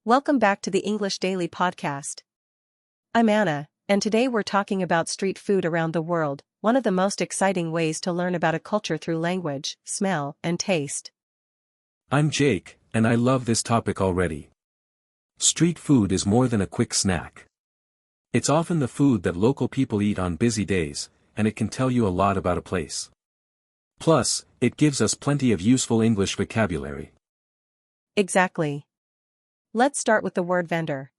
Welcome back to the English Daily Podcast. I'm Anna, and today we're talking about street food around the world, one of the most exciting ways to learn about a culture through language, smell, and taste. I'm Jake, and I love this topic already. Street food is more than a quick snack. It's often the food that local people eat on busy days, and it can tell you a lot about a place. Plus, it gives us plenty of useful English vocabulary. Exactly. Let's start with the word vendor.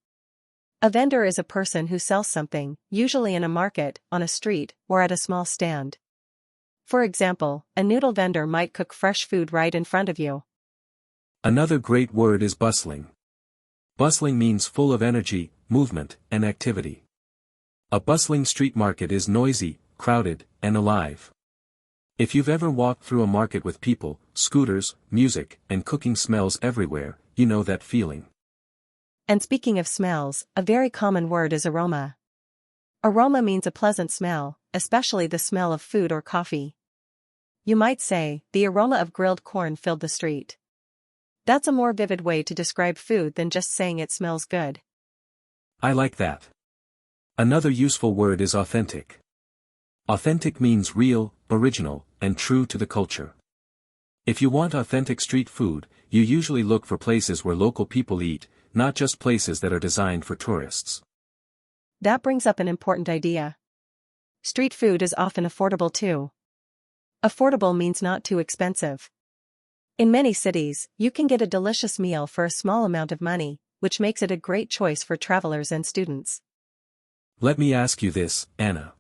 A vendor is a person who sells something, usually in a market, on a street, or at a small stand. For example, a noodle vendor might cook fresh food right in front of you. Another great word is bustling. Bustling means full of energy, movement, and activity. A bustling street market is noisy, crowded, and alive. If you've ever walked through a market with people, scooters, music, and cooking smells everywhere, you know that feeling. And speaking of smells, a very common word is aroma. Aroma means a pleasant smell, especially the smell of food or coffee. You might say, the aroma of grilled corn filled the street. That's a more vivid way to describe food than just saying it smells good. I like that. Another useful word is authentic. Authentic means real, original, and true to the culture. If you want authentic street food, you usually look for places where local people eat, not just places that are designed for tourists. That brings up an important idea. Street food is often affordable too. Affordable means not too expensive. In many cities, you can get a delicious meal for a small amount of money, which makes it a great choice for travelers and students. Let me ask you this, Anna.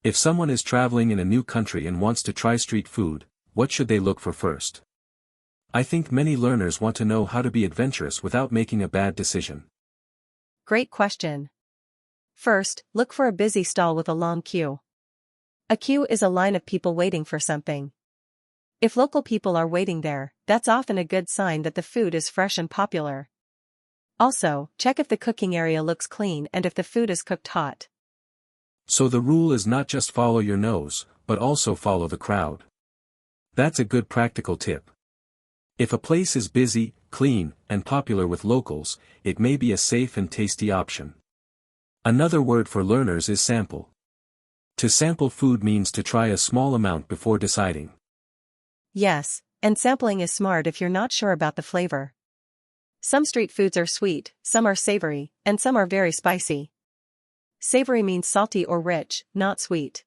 If someone is traveling in a new country and wants to try street food, what should they look for first? I think many learners want to know how to be adventurous without making a bad decision. Great question. First, look for a busy stall with a long queue. A queue is a line of people waiting for something. If local people are waiting there, that's often a good sign that the food is fresh and popular. Also, check if the cooking area looks clean and if the food is cooked hot. So the rule is not just follow your nose, but also follow the crowd. That's a good practical tip. If a place is busy, clean, and popular with locals, it may be a safe and tasty option. Another word for learners is sample. To sample food means to try a small amount before deciding. Yes, and sampling is smart if you're not sure about the flavor. Some street foods are sweet, some are savory, and some are very spicy. Savory means salty or rich, not sweet.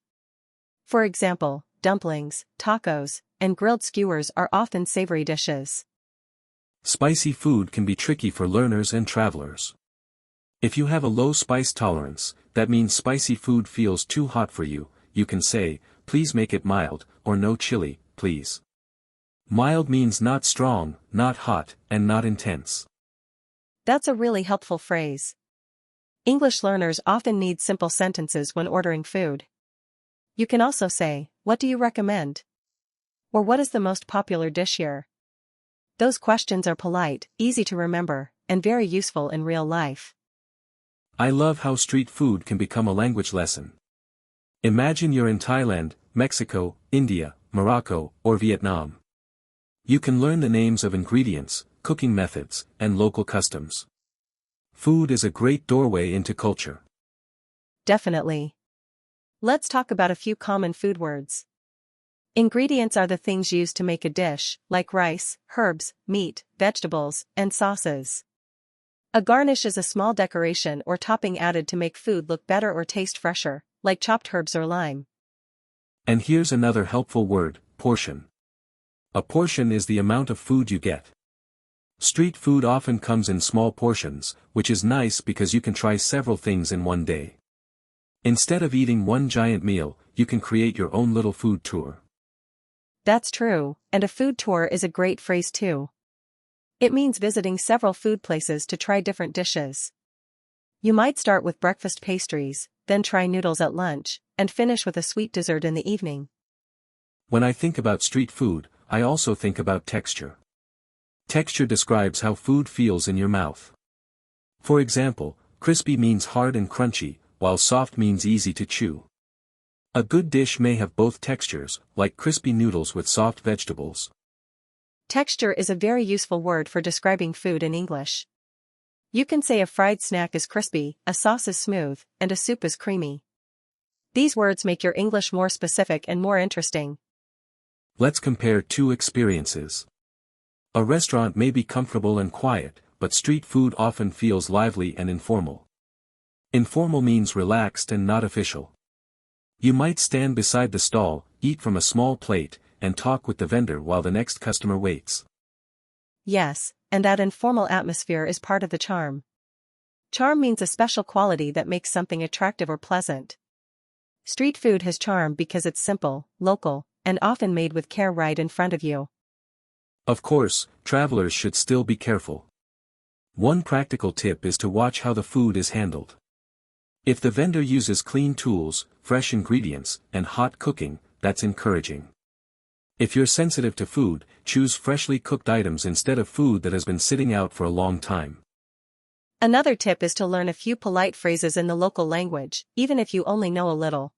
For example, dumplings, tacos, and grilled skewers are often savory dishes. Spicy food can be tricky for learners and travelers. If you have a low spice tolerance, that means spicy food feels too hot for you, you can say, please make it mild, or no chili, please. Mild means not strong, not hot, and not intense. That's a really helpful phrase. English learners often need simple sentences when ordering food. You can also say, what do you recommend? Or what is the most popular dish here? Those questions are polite, easy to remember, and very useful in real life. I love how street food can become a language lesson. Imagine you're in Thailand, Mexico, India, Morocco, or Vietnam. You can learn the names of ingredients, cooking methods, and local customs. Food is a great doorway into culture. Definitely. Let's talk about a few common food words. Ingredients are the things used to make a dish, like rice, herbs, meat, vegetables, and sauces. A garnish is a small decoration or topping added to make food look better or taste fresher, like chopped herbs or lime. And here's another helpful word, portion. A portion is the amount of food you get. Street food often comes in small portions, which is nice because you can try several things in one day. Instead of eating one giant meal, you can create your own little food tour. That's true, and a food tour is a great phrase too. It means visiting several food places to try different dishes. You might start with breakfast pastries, then try noodles at lunch, and finish with a sweet dessert in the evening. When I think about street food, I also think about texture. Texture describes how food feels in your mouth. For example, crispy means hard and crunchy, while soft means easy to chew. A good dish may have both textures, like crispy noodles with soft vegetables. Texture is a very useful word for describing food in English. You can say a fried snack is crispy, a sauce is smooth, and a soup is creamy. These words make your English more specific and more interesting. Let's compare two experiences. A restaurant may be comfortable and quiet, but street food often feels lively and informal. Informal means relaxed and not official. You might stand beside the stall, eat from a small plate, and talk with the vendor while the next customer waits. Yes, and that informal atmosphere is part of the charm. Charm means a special quality that makes something attractive or pleasant. Street food has charm because it's simple, local, and often made with care right in front of you. Of course, travelers should still be careful. One practical tip is to watch how the food is handled. If the vendor uses clean tools, fresh ingredients, and hot cooking, that's encouraging. If you're sensitive to food, choose freshly cooked items instead of food that has been sitting out for a long time. Another tip is to learn a few polite phrases in the local language, even if you only know a little.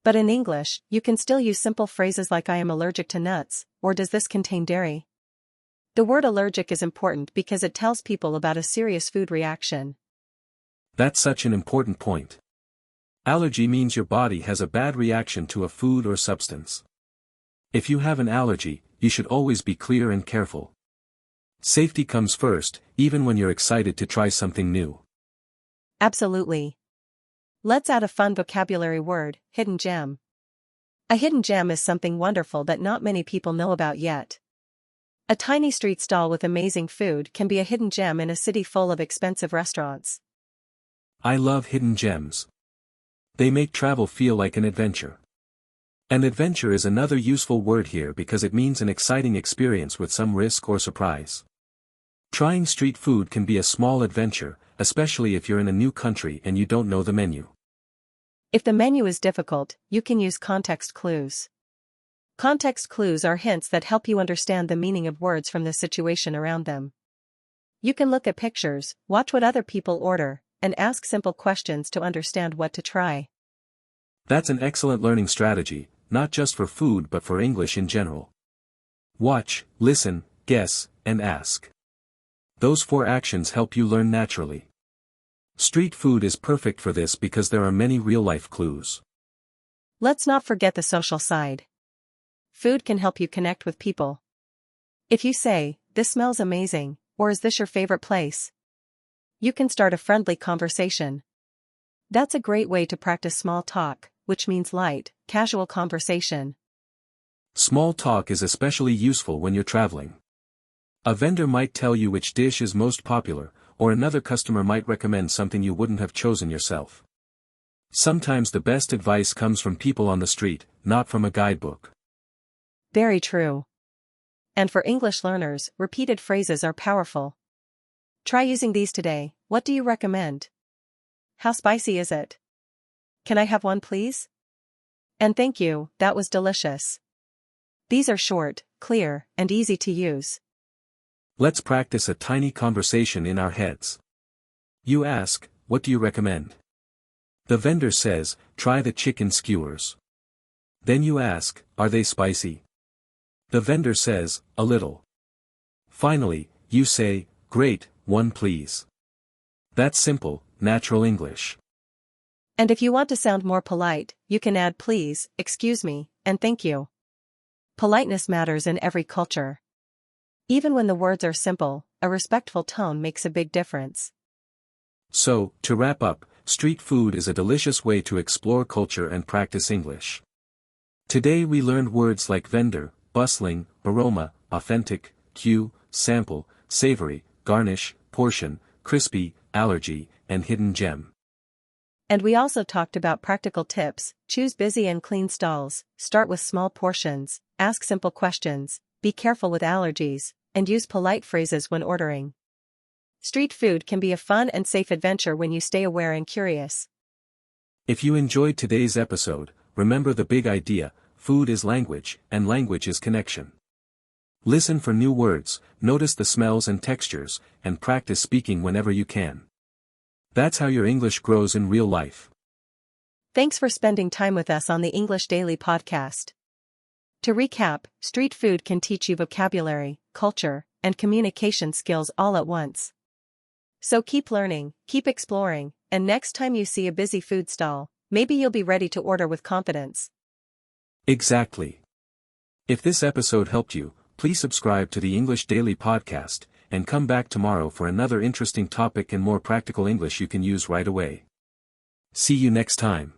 But in English, you can still use simple phrases like I am allergic to nuts, or does this contain dairy? The word allergic is important because it tells people about a serious food reaction. That's such an important point. Allergy means your body has a bad reaction to a food or substance. If you have an allergy, you should always be clear and careful. Safety comes first, even when you're excited to try something new. Absolutely. Let's add a fun vocabulary word, hidden gem. A hidden gem is something wonderful that not many people know about yet. A tiny street stall with amazing food can be a hidden gem in a city full of expensive restaurants. I love hidden gems. They make travel feel like an adventure. An adventure is another useful word here because it means an exciting experience with some risk or surprise. Trying street food can be a small adventure, especially if you're in a new country and you don't know the menu. If the menu is difficult, you can use context clues. Context clues are hints that help you understand the meaning of words from the situation around them. You can look at pictures, watch what other people order, and ask simple questions to understand what to try. That's an excellent learning strategy, not just for food but for English in general. Watch, listen, guess, and ask. Those 4 actions help you learn naturally. Street food is perfect for this because there are many real-life clues. Let's not forget the social side. Food can help you connect with people. If you say, "This smells amazing," or "Is this your favorite place?" you can start a friendly conversation. That's a great way to practice small talk, which means light, casual conversation. Small talk is especially useful when you're traveling. A vendor might tell you which dish is most popular, or another customer might recommend something you wouldn't have chosen yourself. Sometimes the best advice comes from people on the street, not from a guidebook. Very true. And for English learners, repeated phrases are powerful. Try using these today. What do you recommend? How spicy is it? Can I have one, please? And thank you, that was delicious. These are short, clear, and easy to use. Let's practice a tiny conversation in our heads. You ask, "What do you recommend?" The vendor says, "Try the chicken skewers." Then you ask, "Are they spicy?" The vendor says, "A little." Finally, you say, "Great, one please." That's simple, natural English. And if you want to sound more polite, you can add please, excuse me, and thank you. Politeness matters in every culture. Even when the words are simple, a respectful tone makes a big difference. So, to wrap up, street food is a delicious way to explore culture and practice English. Today we learned words like vendor, bustling, aroma, authentic, cue, sample, savory, garnish, portion, crispy, allergy, and hidden gem. And we also talked about practical tips: choose busy and clean stalls, start with small portions, ask simple questions, be careful with allergies, and use polite phrases when ordering. Street food can be a fun and safe adventure when you stay aware and curious. If you enjoyed today's episode, remember the big idea: food is language, and language is connection. Listen for new words, notice the smells and textures, and practice speaking whenever you can. That's how your English grows in real life. Thanks for spending time with us on the English Daily Podcast. To recap, street food can teach you vocabulary, culture, and communication skills all at once. So keep learning, keep exploring, and next time you see a busy food stall, maybe you'll be ready to order with confidence. Exactly. If this episode helped you, please subscribe to the English Daily Podcast, and come back tomorrow for another interesting topic and more practical English you can use right away. See you next time.